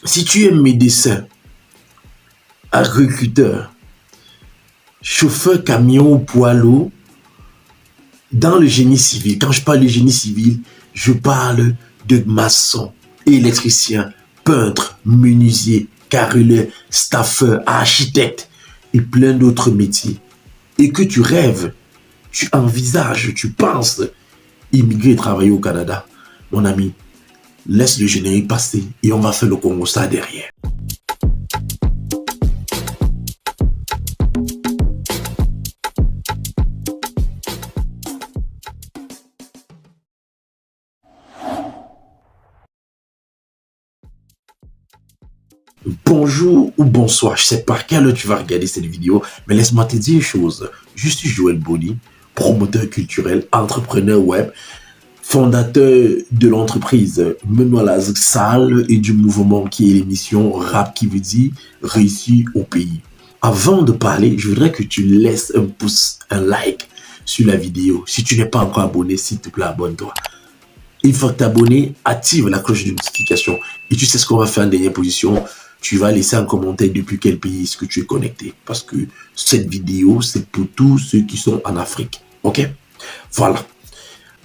Si tu es médecin, agriculteur, chauffeur camion ou poids lourd, dans le génie civil, quand je parle de génie civil, je parle de maçon, électricien, peintre, menuisier, carreleur, staffeur, architecte et plein d'autres métiers. Et que tu rêves, tu envisages, tu penses immigrer et travailler au Canada. Mon ami, laisse le générique passer et on va faire le Congo ça derrière. Bonjour ou bonsoir, je sais pas à quelle heure tu vas regarder cette vidéo, mais laisse-moi te dire une chose. Je suis Joël Boni, promoteur culturel, entrepreneur web, fondateur de l'entreprise Menoalaz Salle et du mouvement qui est l'émission Rap qui veut dire réussir au pays. Avant de parler, je voudrais que tu laisses un pouce, un like sur la vidéo. Si tu n'es pas encore abonné, s'il te plaît, abonne-toi. Une fois que tu es abonné, active la cloche de notification. Et tu sais ce qu'on va faire en dernière position. Tu vas laisser un commentaire depuis quel pays est-ce que tu es connecté. Parce que cette vidéo, c'est pour tous ceux qui sont en Afrique. OK? Voilà.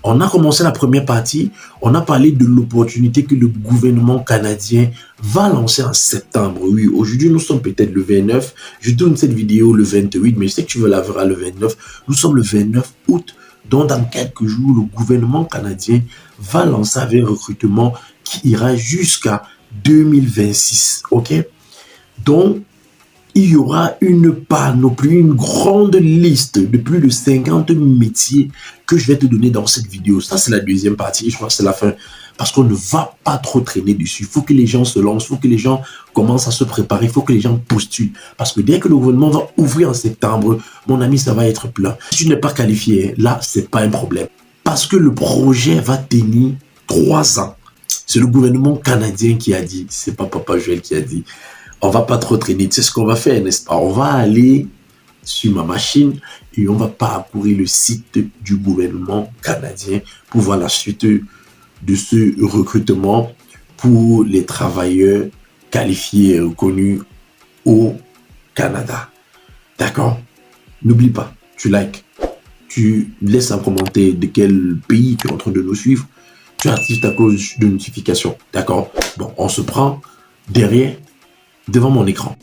On a commencé la première partie. On a parlé de l'opportunité que le gouvernement canadien va lancer en septembre. Oui, aujourd'hui, nous sommes peut-être le 29. Je tourne cette vidéo le 28, mais je sais que tu veux la voir le 29. Nous sommes le 29 août. Donc, dans quelques jours, le gouvernement canadien va lancer un recrutement qui ira jusqu'à 2026, ok? Donc, il y aura une panoplie, une grande liste de plus de 50 métiers que je vais te donner dans cette vidéo. Ça, c'est la deuxième partie. Je crois que c'est la fin. Parce qu'on ne va pas trop traîner dessus. Il faut que les gens se lancent. Il faut que les gens commencent à se préparer. Il faut que les gens postulent. Parce que dès que le gouvernement va ouvrir en septembre, mon ami, ça va être plein. Si tu n'es pas qualifié, là, c'est pas un problème. Parce que le projet va tenir 3 ans. C'est le gouvernement canadien qui a dit. C'est pas Papa Joël qui a dit. On va pas trop traîner. Tu sais ce qu'on va faire, n'est-ce pas? On va aller sur ma machine et on va parcourir le site du gouvernement canadien pour voir la suite de ce recrutement pour les travailleurs qualifiés et reconnus au Canada. D'accord? N'oublie pas, tu likes, tu laisses un commentaire de quel pays tu es en train de nous suivre, tu actives ta cloche de notification. D'accord? Bon, on se prend derrière, devant mon écran.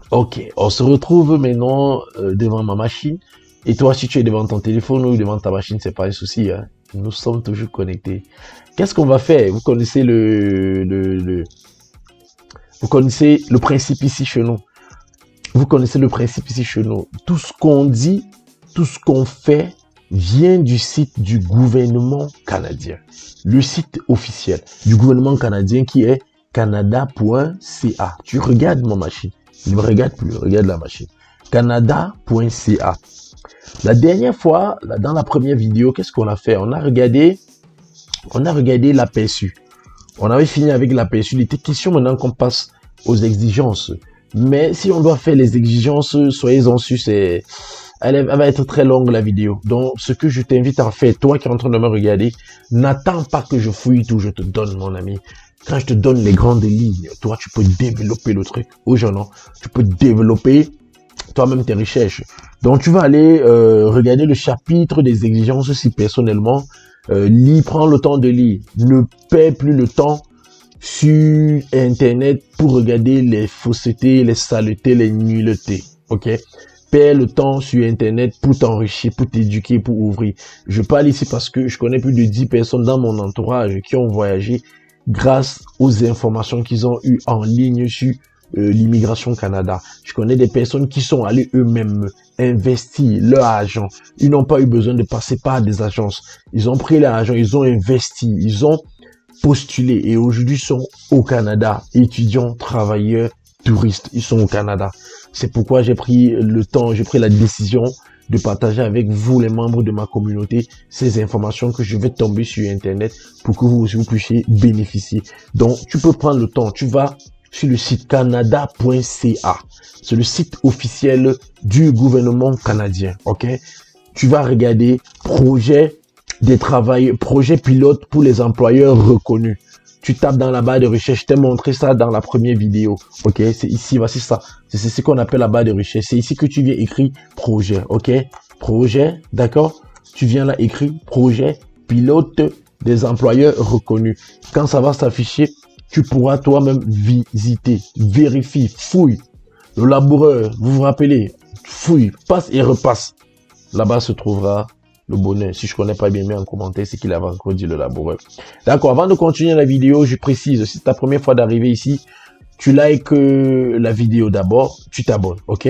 Ok, on se retrouve maintenant devant ma machine. Et toi, si tu es devant ton téléphone ou devant ta machine, c'est pas un souci. Hein. Nous sommes toujours connectés. Qu'est-ce qu'on va faire? Vous connaissez vous connaissez le principe ici chez nous. Vous connaissez le principe ici chez nous. Tout ce qu'on dit, tout ce qu'on fait vient du site du gouvernement canadien. Le site officiel du gouvernement canadien qui est canada.ca. Tu regardes ma machine. Ne me regarde plus, regarde la machine. Canada.ca. La dernière fois, dans la première vidéo, qu'est-ce qu'on a fait? On a regardé l'aperçu. On avait fini avec l'aperçu. Il était question maintenant qu'on passe aux exigences. Mais si on doit faire les exigences, soyez-en sûrs, elle va être très longue la vidéo. Donc, ce que je t'invite à faire, toi qui es en train de me regarder, n'attends pas que je fouille tout, je te donne, mon ami. Quand je te donne les grandes lignes, toi, tu peux développer le truc. Aujourd'hui, tu peux développer toi-même tes recherches. Donc, tu vas aller regarder le chapitre des exigences si personnellement, prends le temps de lire. Ne perds plus le temps sur Internet pour regarder les faussetés, les saletés, les nulletés. Ok? Perds le temps sur Internet pour t'enrichir, pour t'éduquer, pour ouvrir. Je parle ici parce que je connais plus de 10 personnes dans mon entourage qui ont voyagé grâce aux informations qu'ils ont eues en ligne sur l'immigration Canada. Je connais des personnes qui sont allées eux-mêmes investir leur argent. Ils n'ont pas eu besoin de passer par des agences. Ils ont pris leur argent, ils ont investi, ils ont postulé et aujourd'hui sont au Canada. Étudiants, travailleurs, touristes, ils sont au Canada. C'est pourquoi j'ai pris le temps, j'ai pris la décision de partager avec vous, les membres de ma communauté, ces informations que je vais tomber sur Internet pour que vous aussi vous puissiez bénéficier. Donc, tu peux prendre le temps. Tu vas sur le site canada.ca. C'est le site officiel du gouvernement canadien. OK? Tu vas regarder projet pilote pour les employeurs reconnus. tu tapes dans la barre de recherche. Je t'ai montré ça dans la première vidéo. Ok, c'est ici, voici ça. C'est ce qu'on appelle la barre de recherche. C'est ici que tu viens écrire projet. Ok, projet, d'accord. Tu viens là écrire projet, pilote des employeurs reconnus. Quand ça va s'afficher, tu pourras toi-même visiter, vérifier, fouille. Le laboureur, vous vous rappelez, fouille, passe et repasse. Là-bas se trouvera le bonheur. Si je connais pas bien, mais en commentaire, c'est qu'il avait encore dit le laboureur. D'accord, avant de continuer la vidéo, je précise, si c'est ta première fois d'arriver ici, tu likes la vidéo d'abord, tu t'abonnes, ok?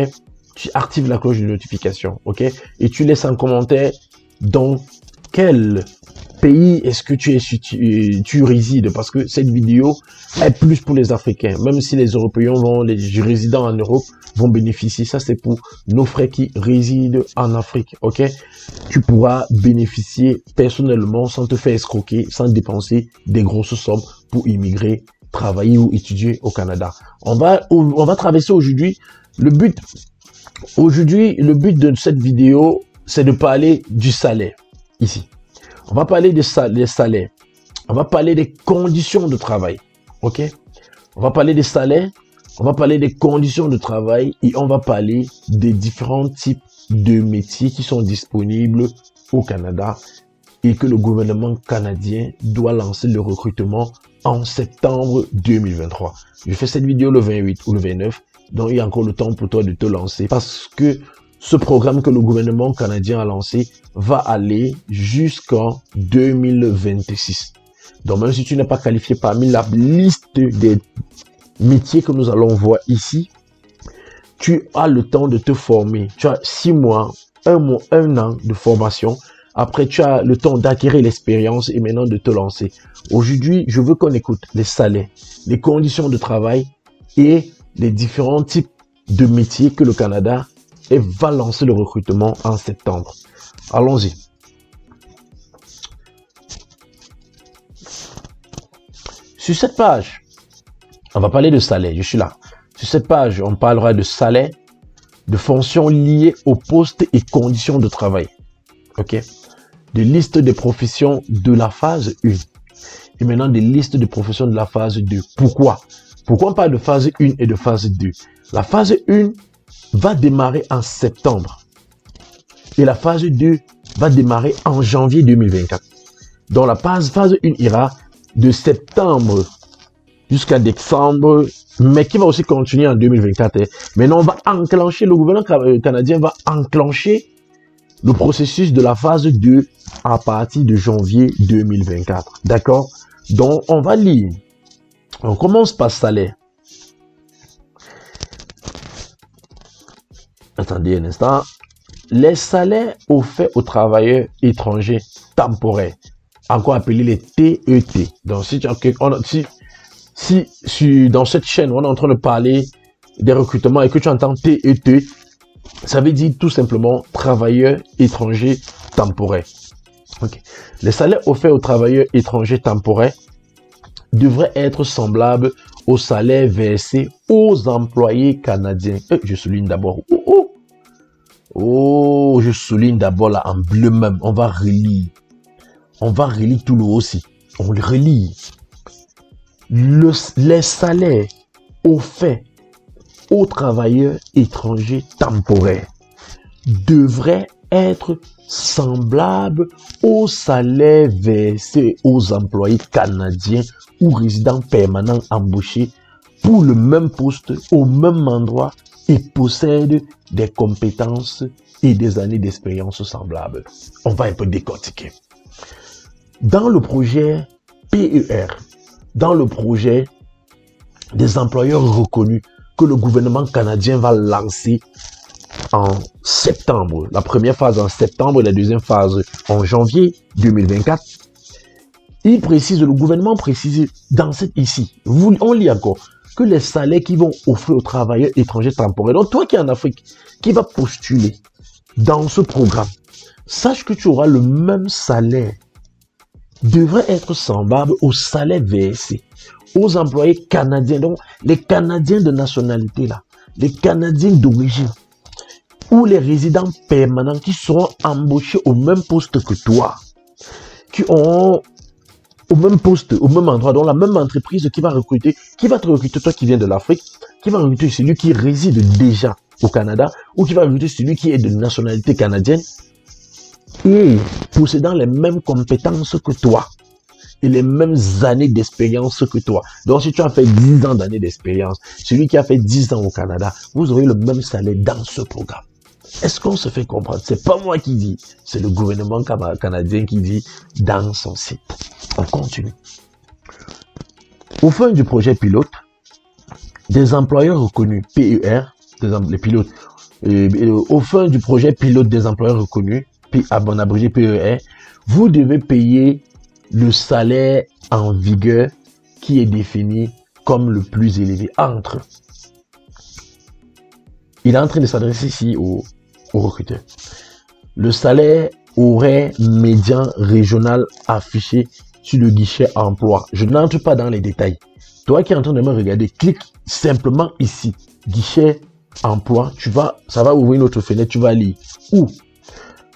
Tu actives la cloche de notification, ok? Et tu laisses un commentaire dans quel pays est-ce que tu résides, parce que cette vidéo est plus pour les Africains, même si les Européens les résidents en Europe vont bénéficier. Ça, c'est pour nos frères qui résident en Afrique, ok? Tu pourras bénéficier personnellement sans te faire escroquer, sans dépenser des grosses sommes pour immigrer, travailler ou étudier au Canada. On va traverser aujourd'hui. Le but de cette vidéo, c'est de parler du salaire ici. On va parler des salaires. On va parler des conditions de travail. Ok? On va parler des salaires. On va parler des conditions de travail et on va parler des différents types de métiers qui sont disponibles au Canada et que le gouvernement canadien doit lancer le recrutement en septembre 2023. Je fais cette vidéo le 28 ou le 29, donc il y a encore le temps pour toi de te lancer parce que ce programme que le gouvernement canadien a lancé va aller jusqu'en 2026. Donc même si tu n'es pas qualifié parmi la liste des métiers que nous allons voir ici, tu as le temps de te former. Tu as 6 mois, 1 an de formation. Après, tu as le temps d'acquérir l'expérience et maintenant de te lancer. Aujourd'hui, je veux qu'on écoute les salaires, les conditions de travail et les différents types de métiers que le Canada va lancer le recrutement en septembre. Allons-y. Sur cette page, on va parler de salaire. Je suis là. Sur cette page, on parlera de salaire, de fonctions liées aux postes et conditions de travail. Ok? De liste des professions de la phase 1. Et maintenant, des listes de professions de la phase 2. Pourquoi? Pourquoi on parle de phase 1 et de phase 2? La phase 1 va démarrer en septembre. Et la phase 2 va démarrer en janvier 2024. Donc la phase 1 ira de septembre jusqu'à décembre, mais qui va aussi continuer en 2024. Maintenant, on va enclencher, le gouvernement canadien va enclencher le processus de la phase 2 à partir de janvier 2024. D'accord? Donc, on va lire. On commence par salaire. Attendez un instant. Les salaires offerts aux travailleurs étrangers temporaires, encore appelés les TET. Donc, si dans cette chaîne, on est en train de parler des recrutements et que tu entends TET, ça veut dire tout simplement travailleurs étrangers temporaires. Okay. Les salaires offerts aux travailleurs étrangers temporaires devraient être semblables aux salaires versés aux employés canadiens. Je souligne d'abord. Je souligne d'abord là en bleu même. On va relire. On va relire tout le haut aussi. On le relit. Les salaires offerts aux travailleurs étrangers temporaires devraient être semblables aux salaires versés aux employés canadiens ou résidents permanents embauchés pour le même poste au même endroit et possèdent des compétences et des années d'expérience semblables. On va un peu décortiquer. Dans le projet PER, dans le projet des employeurs reconnus que le gouvernement canadien va lancer en septembre, la première phase en septembre et la deuxième phase en janvier 2024, le gouvernement précise dans cette ici, on lit encore, que les salaires qui vont offrir aux travailleurs étrangers temporaires, donc toi qui es en Afrique, qui va postuler dans ce programme, sache que tu auras le même salaire, devrait être semblable au salaire versé aux employés canadiens, donc les Canadiens de nationalité là, les Canadiens d'origine, ou les résidents permanents qui seront embauchés au même poste que toi, qui auront au même poste, au même endroit, dans la même entreprise qui va te recruter toi qui viens de l'Afrique, qui va recruter celui qui réside déjà au Canada, ou qui va recruter celui qui est de nationalité canadienne, et possédant les mêmes compétences que toi, et les mêmes années d'expérience que toi. Donc, si tu as fait 10 ans d'années d'expérience, celui qui a fait 10 ans au Canada, vous aurez le même salaire dans ce programme. Est-ce qu'on se fait comprendre? C'est pas moi qui dis, c'est le gouvernement canadien qui dit dans son site. On continue. Au fin du projet pilote, des employeurs reconnus, PER, les pilotes, au fin du projet pilote des employeurs reconnus, en abrégé PER, vous devez payer le salaire en vigueur qui est défini comme le plus élevé entre. Il est en train de s'adresser ici aux recruteurs. Le salaire horaire médian régional affiché sur le guichet emploi. Je n'entre pas dans les détails. Toi qui es en train de me regarder, clique simplement ici, guichet emploi. Ça va ouvrir une autre fenêtre, tu vas lire. Ou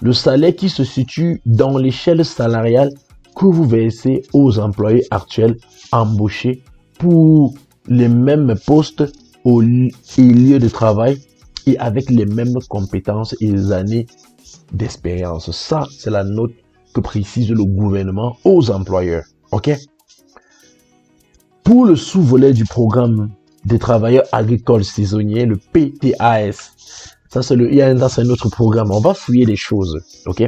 le salaire qui se situe dans l'échelle salariale que vous versez aux employés actuels embauchés pour les mêmes postes et lieux de travail et avec les mêmes compétences et les années d'expérience. Ça, c'est la note que précise le gouvernement aux employeurs. OK? Pour le sous-volet du programme des travailleurs agricoles saisonniers, le PTAS, ça c'est un autre programme. On va fouiller les choses. OK?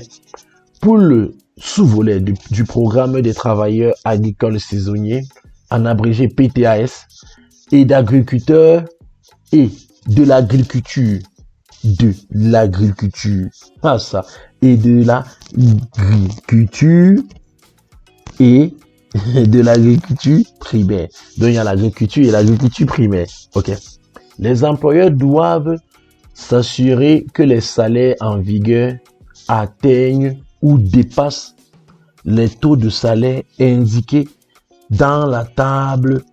Pour le sous-volet du programme des travailleurs agricoles saisonniers, en abrégé PTAS, et d'agriculteurs et de l'agriculture, et de l'agriculture et de l'agriculture primaire. Donc, il y a l'agriculture et l'agriculture primaire. OK. Les employeurs doivent s'assurer que les salaires en vigueur atteignent ou dépassent les taux de salaire indiqués dans la table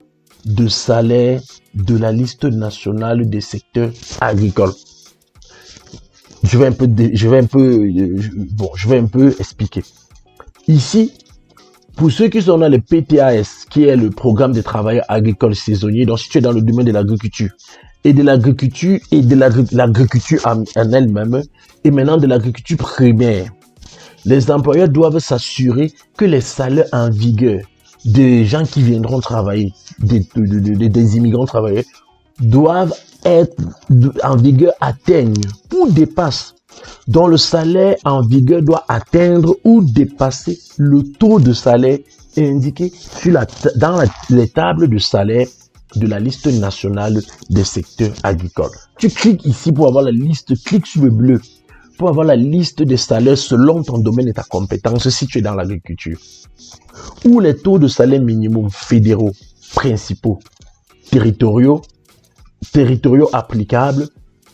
de salaire de la liste nationale des secteurs agricoles. Je vais un peu expliquer. Ici, pour ceux qui sont dans le PTAS, qui est le programme des travailleurs agricoles saisonniers, donc si tu es dans le domaine de l'agriculture, et de l'agriculture en elle-même, et maintenant de l'agriculture primaire, les employeurs doivent s'assurer que les salaires en vigueur des gens qui viendront travailler, des immigrants travailleurs, doivent être en vigueur, atteignent ou dépassent, dont le salaire en vigueur doit atteindre ou dépasser le taux de salaire indiqué dans les tables de salaire de la liste nationale des secteurs agricoles. Tu cliques ici pour avoir la liste, clique sur le bleu pour avoir la liste des salaires selon ton domaine et ta compétence si tu es dans l'agriculture. Ou les taux de salaire minimum fédéraux, principaux, territoriaux applicables,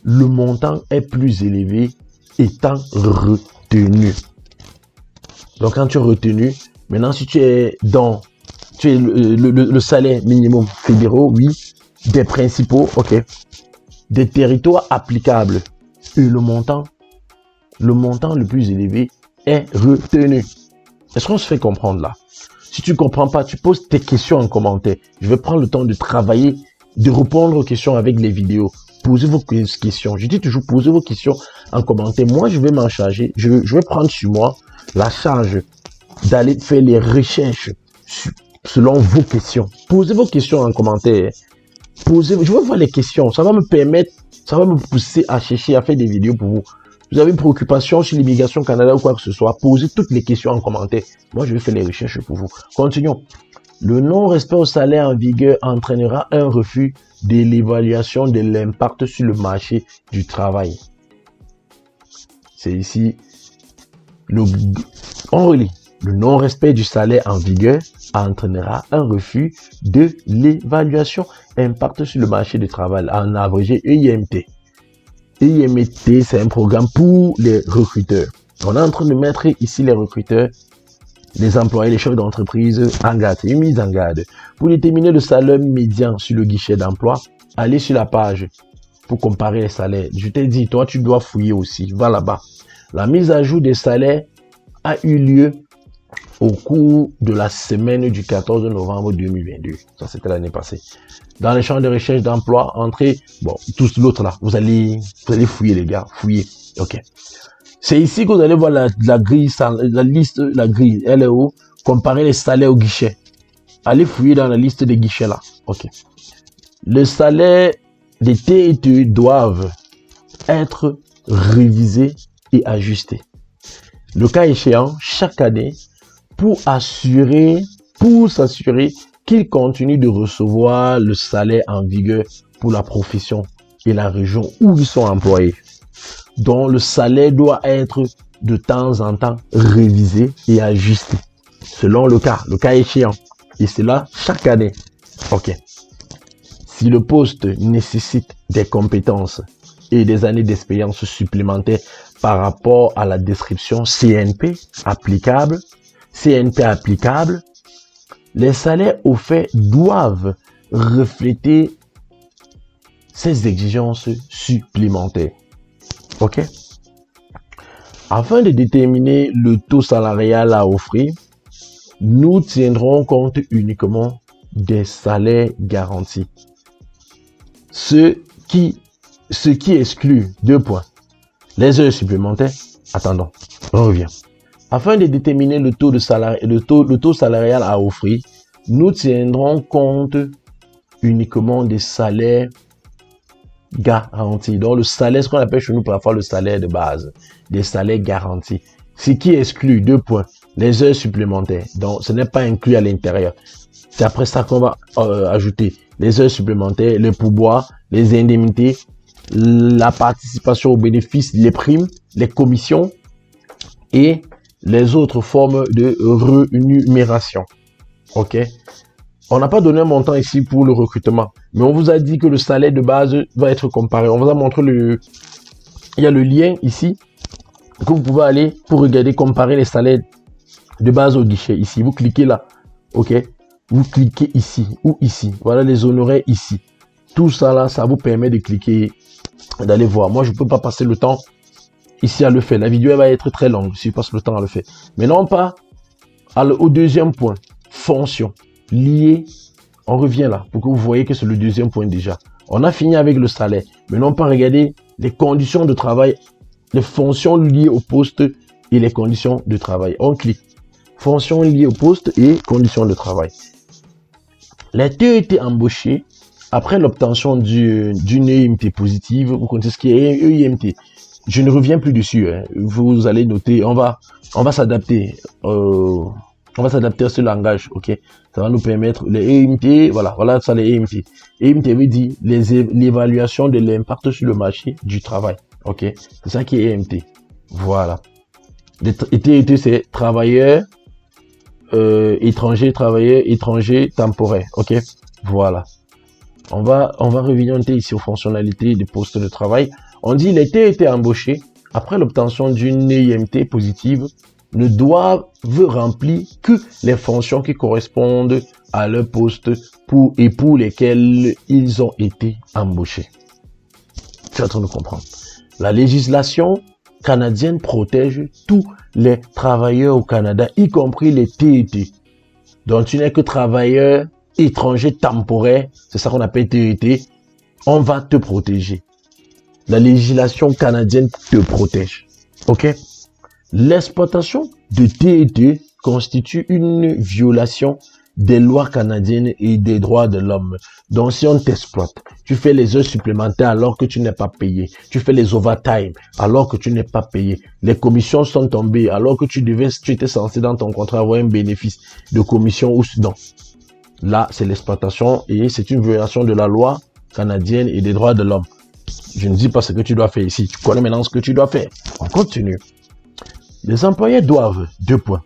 le montant est plus élevé étant retenu. Donc quand tu es retenu, maintenant si tu es dans le salaire minimum fédéraux, oui, des principaux, ok, des territoires applicables et le montant le plus élevé est retenu. Est-ce qu'on se fait comprendre là? Si tu ne comprends pas, tu poses tes questions en commentaire. Je vais prendre le temps de travailler, de répondre aux questions avec les vidéos. Posez vos questions. Je dis toujours, posez vos questions en commentaire. Moi, je vais m'en charger. Je vais prendre sur moi la charge d'aller faire les recherches selon vos questions. Posez vos questions en commentaire. Je veux voir les questions. Ça va me pousser à chercher, à faire des vidéos pour vous. Vous avez une préoccupation sur l'immigration au Canada ou quoi que ce soit, posez toutes les questions en commentaire. Moi, je vais faire les recherches pour vous. Continuons. Le non-respect au salaire en vigueur entraînera un refus de l'évaluation de l'impact sur le marché du travail. C'est ici. On relit. Le non-respect du salaire en vigueur entraînera un refus de l'évaluation impact sur le marché du travail, en abrégé EIMT. EIMT, c'est un programme pour les recruteurs. On est en train de mettre ici les recruteurs, les employés, les chefs d'entreprise en garde, une mise en garde. Pour déterminer le salaire médian sur le guichet d'emploi, allez sur la page pour comparer les salaires. Je t'ai dit, toi, tu dois fouiller aussi. Va là-bas. La mise à jour des salaires a eu lieu au cours de la semaine du 14 novembre 2022. Ça, c'était l'année passée. Dans les champs de recherche d'emploi, entrez, bon, tout l'autre là, vous allez fouiller les gars, fouiller. Ok. C'est ici que vous allez voir la grille, la liste, la grille, elle est où? Comparer les salaires au guichet. Allez fouiller dans la liste des guichets là. Ok. Le salaire des TET doivent être révisés et ajustés. Le cas échéant, chaque année, pour s'assurer qu'ils continuent de recevoir le salaire en vigueur pour la profession et la région où ils sont employés. Donc, le salaire doit être de temps en temps révisé et ajusté selon le cas échéant. Et cela chaque année. Ok. Si le poste nécessite des compétences et des années d'expérience supplémentaires par rapport à la description CNP applicable, les salaires offerts doivent refléter ces exigences supplémentaires. Ok? Afin de déterminer le taux salarial à offrir, nous tiendrons compte uniquement des salaires garantis. Ce qui exclut 2 points. Les heures supplémentaires. Attendons, on revient. Afin de déterminer le taux salarial à offrir, nous tiendrons compte uniquement des salaires garantis. Donc le salaire, ce qu'on appelle chez nous parfois le salaire de base, des salaires garantis. Ce qui exclut 2 points, les heures supplémentaires. Donc ce n'est pas inclus à l'intérieur. C'est après ça qu'on va ajouter les heures supplémentaires, les pourboires, les indemnités, la participation aux bénéfices, les primes, les commissions et les autres formes de rémunération. Ok? On n'a pas donné un montant ici pour le recrutement, mais on vous a dit que le salaire de base va être comparé. On vous a montré il y a le lien ici que vous pouvez aller pour regarder, comparer les salaires de base au guichet. Ici, vous cliquez là. Ok? Vous cliquez ici ou ici. Voilà les honoraires ici. Tout ça là, ça vous permet de cliquer, d'aller voir. Moi, je peux pas passer le temps ici à le faire. La vidéo elle va être très longue si je passe le temps à le faire. Mais non pas au deuxième point. Fonction liée. On revient là pour que vous voyez que c'est le deuxième point déjà. On a fini avec le salaire. Mais non pas regarder les conditions de travail, les fonctions liées au poste et les conditions de travail. On clique. Fonctions liées au poste et conditions de travail. Les TET embauchés après l'obtention d'une EIMT positive, vous connaissez ce qui est EIMT. Je ne reviens plus dessus. Hein. Vous allez noter. On va s'adapter. On va s'adapter à ce langage. Ok. Ça va nous permettre les EIMT. Voilà ça les EIMT. EIMT veut dire l'évaluation de l'impact sur le marché du travail. Ok. C'est ça qui est EIMT. Voilà. Les TET c'est travailleurs travailleurs étrangers temporaires. Ok. Voilà. On va revenir ici aux fonctionnalités des postes de travail. On dit les TET embauchés après l'obtention d'une EIMT positive ne doivent remplir que les fonctions qui correspondent à leur poste pour lesquelles ils ont été embauchés. Tu es en train de comprendre. La législation canadienne protège tous les travailleurs au Canada, y compris les TET. Donc tu n'es que travailleur étranger temporaire, c'est ça qu'on appelle TET, on va te protéger. La législation canadienne te protège. Ok? L'exploitation de TET constitue une violation des lois canadiennes et des droits de l'homme. Donc si on t'exploite, tu fais les heures supplémentaires alors que tu n'es pas payé, tu fais les overtime alors que tu n'es pas payé, les commissions sont tombées alors que tu étais censé dans ton contrat avoir un bénéfice de commission ou non. Là, c'est l'exploitation et c'est une violation de la loi canadienne et des droits de l'homme. Je ne dis pas ce que tu dois faire ici. Tu connais maintenant ce que tu dois faire. On continue. Les employés doivent, 2 points,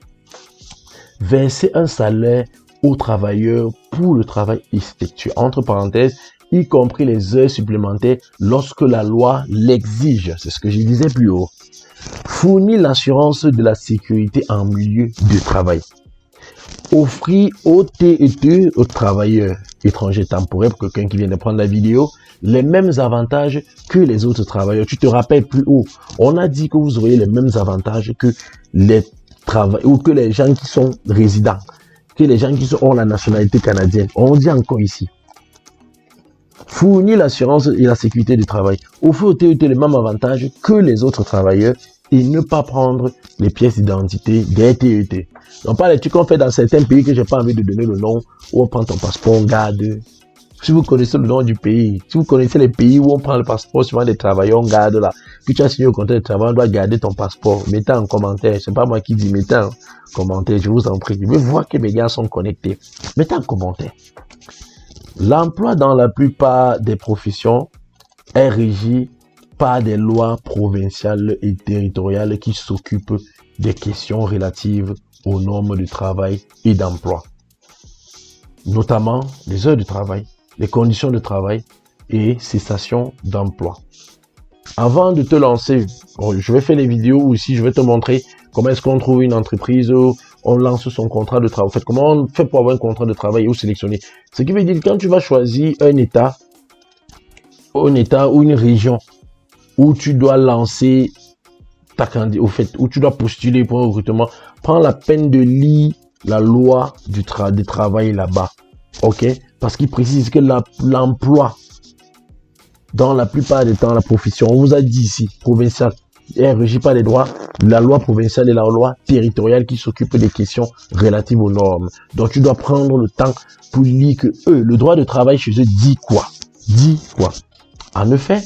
verser un salaire aux travailleurs pour le travail effectué. Entre parenthèses, y compris les heures supplémentaires lorsque la loi l'exige. C'est ce que je disais plus haut. Fournir l'assurance de la sécurité en milieu de travail. Offrir aux TET, aux travailleurs étrangers temporaires, pour quelqu'un qui vient de prendre la vidéo, les mêmes avantages que les autres travailleurs. Tu te rappelles plus haut, on a dit que vous auriez les mêmes avantages que les travaillent, ou que les gens qui sont résidents, que les gens qui ont la nationalité canadienne, on dit encore ici, fournit l'assurance et la sécurité du travail, offre aux TET les mêmes avantages que les autres travailleurs et ne pas prendre les pièces d'identité des TET. Donc, pas les trucs qu'on fait dans certains pays que j'ai pas envie de donner le nom, où on prend ton passeport, on garde. Si vous connaissez le nom du pays, si vous connaissez les pays où on prend le passeport, souvent des travailleurs, on garde là. Puis tu as signé au contrat de travail, on doit garder ton passeport. Mettez en commentaire, c'est pas moi qui dis, mettez en commentaire, je vous en prie. Je veux voir que mes gars sont connectés. Mettez en commentaire. L'emploi dans la plupart des professions est régi par des lois provinciales et territoriales qui s'occupent des questions relatives aux normes de travail et d'emploi, notamment les heures de travail, les conditions de travail et cessation d'emploi. Avant de te lancer, je vais faire les vidéos où ici je vais te montrer comment est-ce qu'on trouve une entreprise où on lance son contrat de travail. En fait, comment on fait pour avoir un contrat de travail ou sélectionner. Ce qui veut dire que quand tu vas choisir un état ou une région où tu dois lancer ta candidature, au fait, où tu dois postuler pour un recrutement, prends la peine de lire la loi du travail là-bas. OK? Parce qu'il précise que l'emploi, dans la plupart des temps, la profession, on vous a dit ici, provinciale, est régie par les droits, la loi provinciale et la loi territoriale qui s'occupent des questions relatives aux normes. Donc, tu dois prendre le temps pour lire que le droit de travail chez eux dit quoi? Dit quoi? En effet,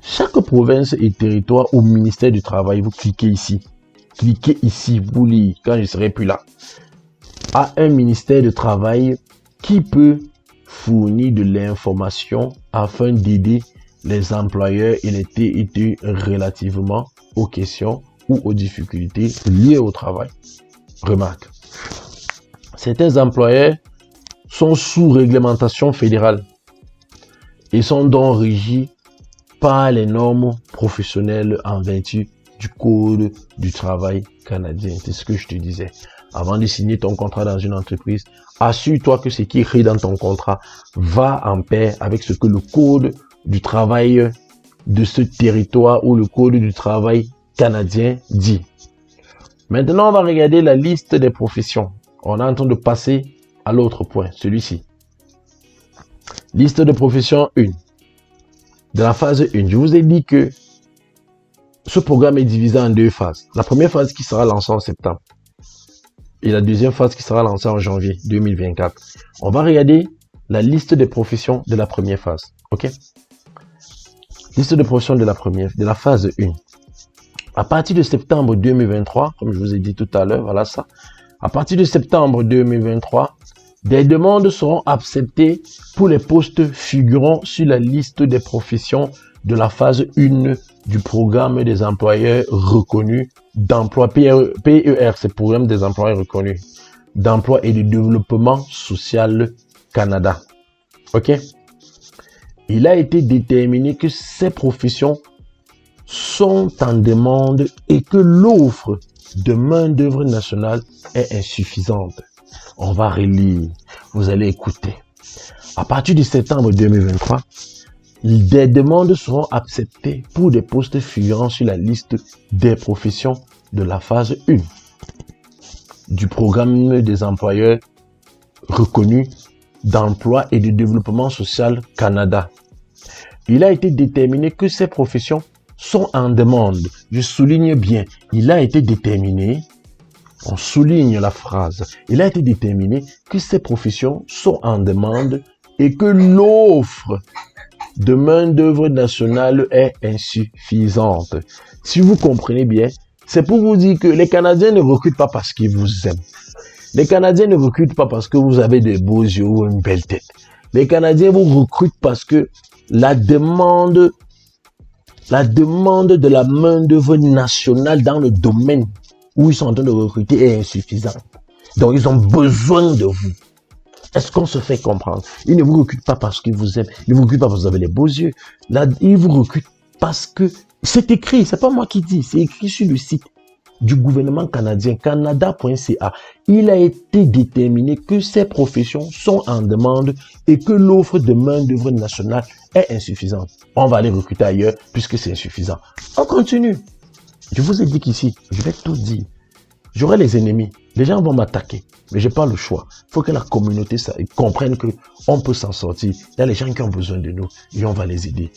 chaque province et territoire au ministère du Travail, vous cliquez ici. Cliquez ici, vous lire, quand je ne serai plus là. A un ministère du Travail qui peut fournir de l'information afin d'aider les employeurs et les TET relativement aux questions ou aux difficultés liées au travail. Remarque, certains employeurs sont sous réglementation fédérale et sont donc régis par les normes professionnelles en vertu du Code du travail canadien. C'est ce que je te disais. Avant de signer ton contrat dans une entreprise, assure-toi que ce qui est écrit dans ton contrat va en pair avec ce que le Code du travail de ce territoire ou le Code du travail canadien dit. Maintenant, on va regarder la liste des professions. On est en train de passer à l'autre point, celui-ci. Liste de professions 1. De la phase 1, je vous ai dit que ce programme est divisé en 2 phases. La première phase qui sera lancée en septembre et la deuxième phase qui sera lancée en janvier 2024. On va regarder la liste des professions de la première phase. OK? Liste de professions de la phase 1. À partir de septembre 2023, comme je vous ai dit tout à l'heure, voilà ça. À partir de septembre 2023, des demandes seront acceptées pour les postes figurant sur la liste des professions de la phase 1 du programme des employeurs reconnus d'emploi PER, c'est le programme des employeurs reconnus d'emploi et de développement social Canada. OK? Il a été déterminé que ces professions sont en demande et que l'offre de main-d'œuvre nationale est insuffisante. On va relire, vous allez écouter. À partir de septembre 2023, des demandes seront acceptées pour des postes figurant sur la liste des professions de la phase 1 du programme des employeurs reconnus d'emploi et de développement social Canada. Il a été déterminé que ces professions sont en demande. Je souligne bien, il a été déterminé, on souligne la phrase, il a été déterminé que ces professions sont en demande et que l'offre de main-d'œuvre nationale est insuffisante. Si vous comprenez bien, c'est pour vous dire que les Canadiens ne recrutent pas parce qu'ils vous aiment. Les Canadiens ne recrutent pas parce que vous avez des beaux yeux ou une belle tête. Les Canadiens vous recrutent parce que la demande de la main-d'œuvre nationale dans le domaine où ils sont en train de recruter est insuffisante. Donc, ils ont besoin de vous. Est-ce qu'on se fait comprendre? Ils ne vous recrutent pas parce qu'ils vous aiment. Ils ne vous recrutent pas parce que vous avez les beaux yeux. Là, ils vous recrutent parce que c'est écrit. C'est pas moi qui dis. C'est écrit sur le site du gouvernement canadien, canada.ca. Il a été déterminé que ces professions sont en demande et que l'offre de main-d'œuvre nationale est insuffisante. On va les recruter ailleurs puisque c'est insuffisant. On continue. Je vous ai dit qu'ici, je vais tout dire. J'aurai les ennemis. Les gens vont m'attaquer. Mais j'ai pas le choix. Il faut que la communauté comprenne qu'on peut s'en sortir. Il y a les gens qui ont besoin de nous et on va les aider.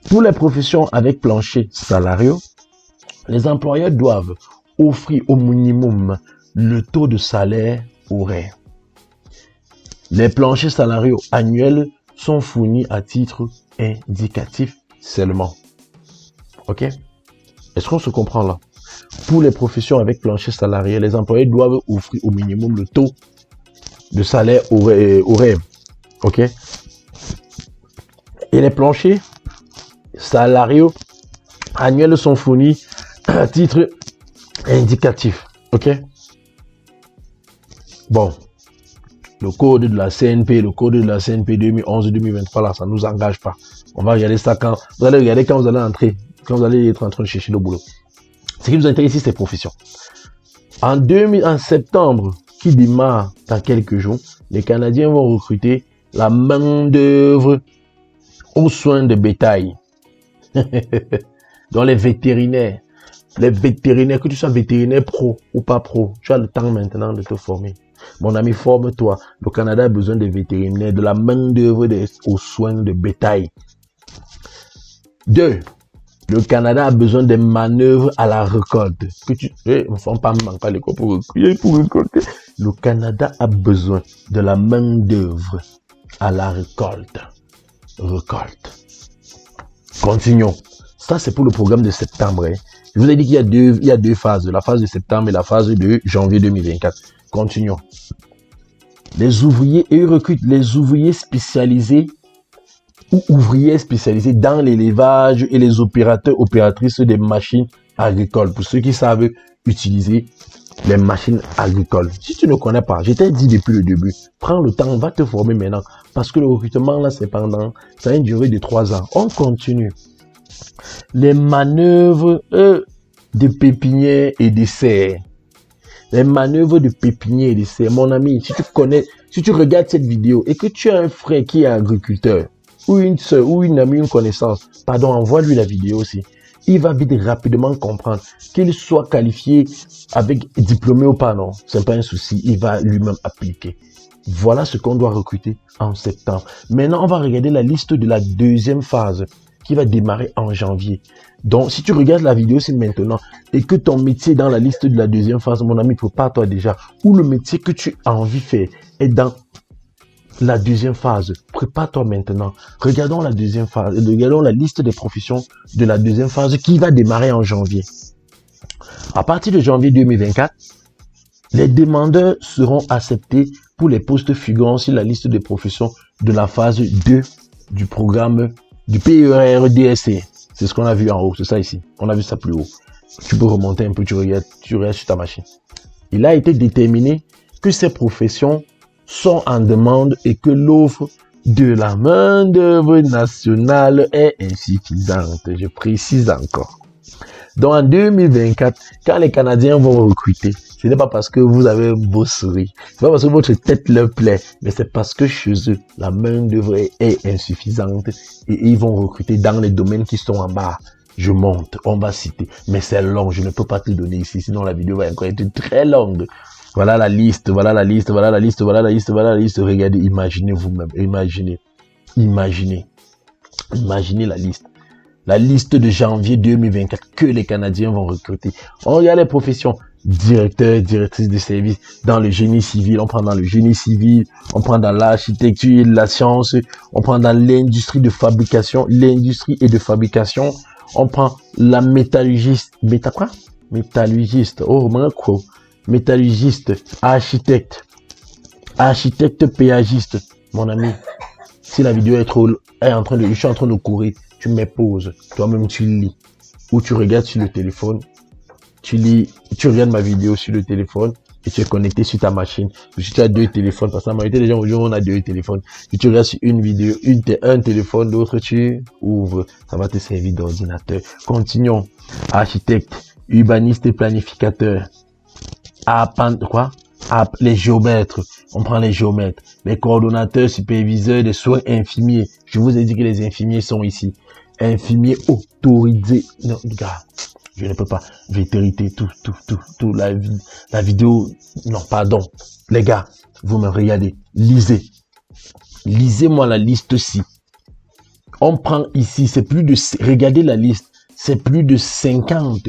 Pour les professions avec plancher salariaux, les employeurs doivent offrir au minimum le taux de salaire horaire. Les planchers salariaux annuels sont fournis à titre indicatif seulement. Ok? Est-ce qu'on se comprend là? Pour les professions avec plancher salarié, les employés doivent offrir au minimum le taux de salaire horaire. Ok? Et les planchers salariaux annuels sont fournis à titre indicatif. Ok? Bon. Le code de la CNP 2011-2023, là, ça ne nous engage pas. On va regarder ça quand vous allez regarder quand vous allez entrer, quand vous allez être en train de chercher le boulot. Ce qui nous intéresse ici, c'est profession. En septembre, qui démarre dans quelques jours, les Canadiens vont recruter la main-d'œuvre aux soins de bétail. Dans les vétérinaires, que tu sois vétérinaire pro ou pas pro, tu as le temps maintenant de te former. Mon ami, forme-toi. Le Canada a besoin de vétérinaires, de la main-d'œuvre aux soins de bétail. 2. Le Canada a besoin de manœuvres à la récolte. Le Canada a besoin de la main-d'œuvre à la récolte. Continuons. Ça, c'est pour le programme de septembre. Hein. Je vous ai dit qu'il y a deux phases. La phase de septembre et la phase de janvier 2024. Continuons. Les ouvriers, et ils recrutent les ouvriers spécialisés ou ouvriers spécialisés dans l'élevage et les opératrices des machines agricoles. Pour ceux qui savent utiliser les machines agricoles. Si tu ne connais pas, je t'ai dit depuis le début, prends le temps, va te former maintenant. Parce que le recrutement, là, ça a une durée de 3 ans. On continue. Les manœuvres de pépinière et de serre. Les manœuvres de pépinière et de serre. Mon ami, si tu regardes cette vidéo et que tu as un frère qui est agriculteur, ou une soeur, ou une amie, une connaissance, envoie-lui la vidéo aussi. Il va vite rapidement comprendre qu'il soit qualifié avec diplômé ou pas, non. C'est pas un souci, il va lui-même appliquer. Voilà ce qu'on doit recruter en septembre. Maintenant, on va regarder la liste de la deuxième phase qui va démarrer en janvier. Donc, si tu regardes la vidéo, c'est maintenant, et que ton métier est dans la liste de la deuxième phase, mon ami, prépare-toi déjà, ou le métier que tu as envie de faire est dans la deuxième phase. Prépare-toi maintenant. Regardons la deuxième phase, regardons la liste des professions de la deuxième phase qui va démarrer en janvier. À partir de janvier 2024, les demandeurs seront acceptés pour les postes figurant sur la liste des professions de la phase 2 du programme du PERDSC. C'est ce qu'on a vu en haut, c'est ça ici. On a vu ça plus haut. Tu peux remonter un peu, tu regardes sur ta machine. Il a été déterminé que ces professions sont en demande et que l'offre de la main-d'œuvre nationale est insuffisante. Je précise encore. Donc en 2024, quand les Canadiens vont recruter, ce n'est pas parce que vous avez un beau sourire, c'est pas parce que votre tête leur plaît, mais c'est parce que chez eux, la main-d'œuvre est insuffisante et ils vont recruter dans les domaines qui sont en bas. Je monte, on va citer, mais c'est long, je ne peux pas te le donner ici, sinon la vidéo va encore être très longue. Voilà la liste, voilà la liste, voilà la liste, voilà la liste, voilà la liste. Regardez, imaginez vous-même, imaginez la liste. La liste de janvier 2024 que les Canadiens vont recruter. On regarde les professions. Directeur, directrice de service dans le génie civil. On prend dans le génie civil. On prend dans l'architecture et la science. On prend dans l'industrie de fabrication. On prend la métallurgiste. Métallurgiste. Oh, quoi? Métallurgiste. Architecte péagiste. Mon ami, si la vidéo je suis en train de courir, tu mets pause, toi-même tu lis, ou tu regardes sur le téléphone, tu regardes ma vidéo sur le téléphone, et tu es connecté sur ta machine. Si tu as 2 téléphones, parce que la majorité des gens aujourd'hui, on a 2 téléphones. Si tu regardes sur une vidéo, un téléphone, l'autre tu ouvres, ça va te servir d'ordinateur. Continuons. Architecte, urbaniste et planificateur. Les géomètres, on prend les géomètres, les coordonnateurs, superviseurs des soins infirmiers. Je vous ai dit que les infirmiers sont ici. infirmier autorisé. Non, gars, je ne peux pas. Vétérité, tout, la vidéo, non, pardon. Les gars, vous me regardez, lisez. Lisez-moi la liste-ci. On prend ici, c'est plus de, regardez la liste, c'est plus de 50.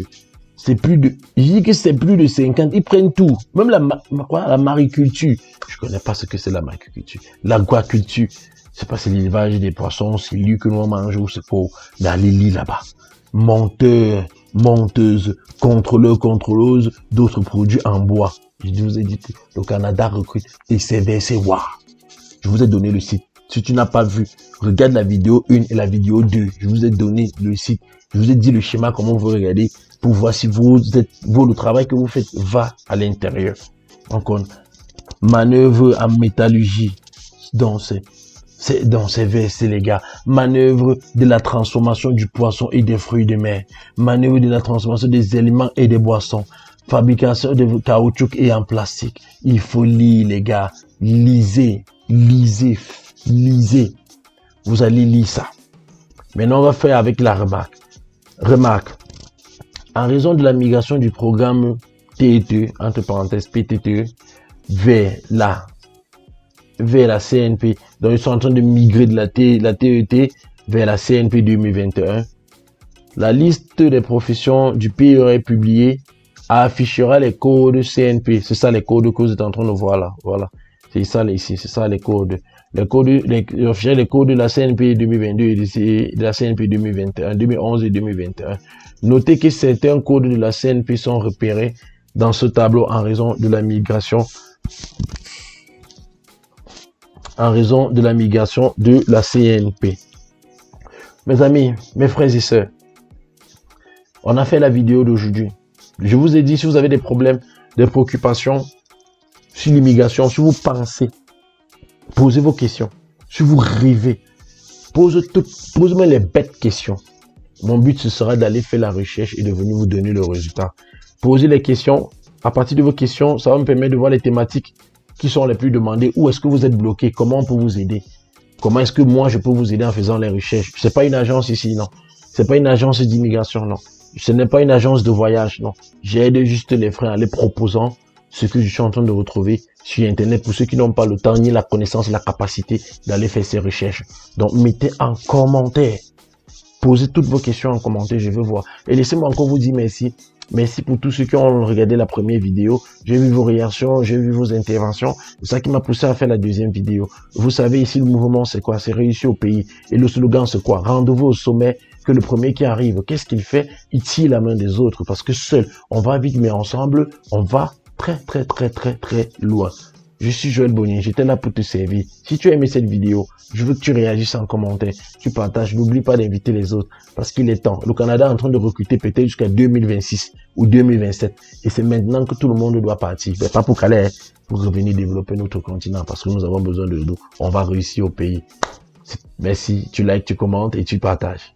C'est plus de, je dis que c'est plus de 50. Ils prennent tout. Même la mariculture. Je connais pas ce que c'est la mariculture. L'aquaculture. Je sais pas, c'est l'élevage des poissons, c'est lui que nous mangeons, c'est pour d'aller lire là-bas. Monteur, monteuse, contrôleur, contrôleuse, d'autres produits en bois. Je vous ai dit que le Canada recrute et c'est versé. Waouh. Je vous ai donné le site. Si tu n'as pas vu, regarde la vidéo 1 et la vidéo 2. Je vous ai donné le site. Je vous ai dit le schéma, comment vous regardez pour voir si le travail que vous faites va à l'intérieur. Encore, manœuvre en métallurgie dans ces versets, les gars. Manœuvre de la transformation du poisson et des fruits de mer. Manœuvre de la transformation des aliments et des boissons. Fabrication de caoutchouc et en plastique. Il faut lire, les gars. Lisez, lisez, lisez. Vous allez lire ça. Maintenant, on va faire avec la remarque. Remarque. En raison de la migration du programme TET, entre parenthèses PTTE, vers la CNP, donc ils sont en train de migrer de la TET vers la CNP 2021. La liste des professions du PER publiée affichera les codes CNP. C'est ça les codes que vous êtes en train de voir là. Voilà. C'est ça là, ici. C'est ça les codes. Les codes de la CNP 2022 et de la CNP 2021, 2011 et 2021. Notez que certains codes de la CNP sont repérés dans ce tableau en raison de la migration. En raison de la migration de la CNP. Mes amis, mes frères et sœurs, on a fait la vidéo d'aujourd'hui. Je vous ai dit, si vous avez des problèmes, des préoccupations sur l'immigration, si vous pensez, posez vos questions. Si vous rêvez, posez-moi les bêtes questions. Mon but, ce sera d'aller faire la recherche et de venir vous donner le résultat. Posez les questions. À partir de vos questions, ça va me permettre de voir les thématiques qui sont les plus demandées. Où est-ce que vous êtes bloqué? Comment on peut vous aider? Comment est-ce que moi, je peux vous aider en faisant les recherches? C'est pas une agence ici, non. C'est pas une agence d'immigration, non. Ce n'est pas une agence de voyage, non. J'aide juste les frères en les proposant ce que je suis en train de retrouver sur Internet pour ceux qui n'ont pas le temps ni la connaissance, la capacité d'aller faire ces recherches. Donc, mettez en commentaire. Posez toutes vos questions en commentaire, je veux voir. Et laissez-moi encore vous dire merci. Merci pour tous ceux qui ont regardé la première vidéo. J'ai vu vos réactions, j'ai vu vos interventions. C'est ça qui m'a poussé à faire la deuxième vidéo. Vous savez, ici, le mouvement, c'est quoi? C'est réussir au pays. Et le slogan, c'est quoi? Rendez-vous au sommet, que le premier qui arrive, qu'est-ce qu'il fait? Il tire la main des autres. Parce que seul, on va vite, mais ensemble, on va très loin. Je suis Joël Bonnier, j'étais là pour te servir. Si tu as aimé cette vidéo, je veux que tu réagisses en commentaire, tu partages, n'oublie pas d'inviter les autres, parce qu'il est temps. Le Canada est en train de recruter peut-être jusqu'à 2026 ou 2027, et c'est maintenant que tout le monde doit partir. Mais pas pour Calais, hein, pour revenir développer notre continent, parce que nous avons besoin de nous. On va réussir au pays. Merci, tu likes, tu commentes et tu partages.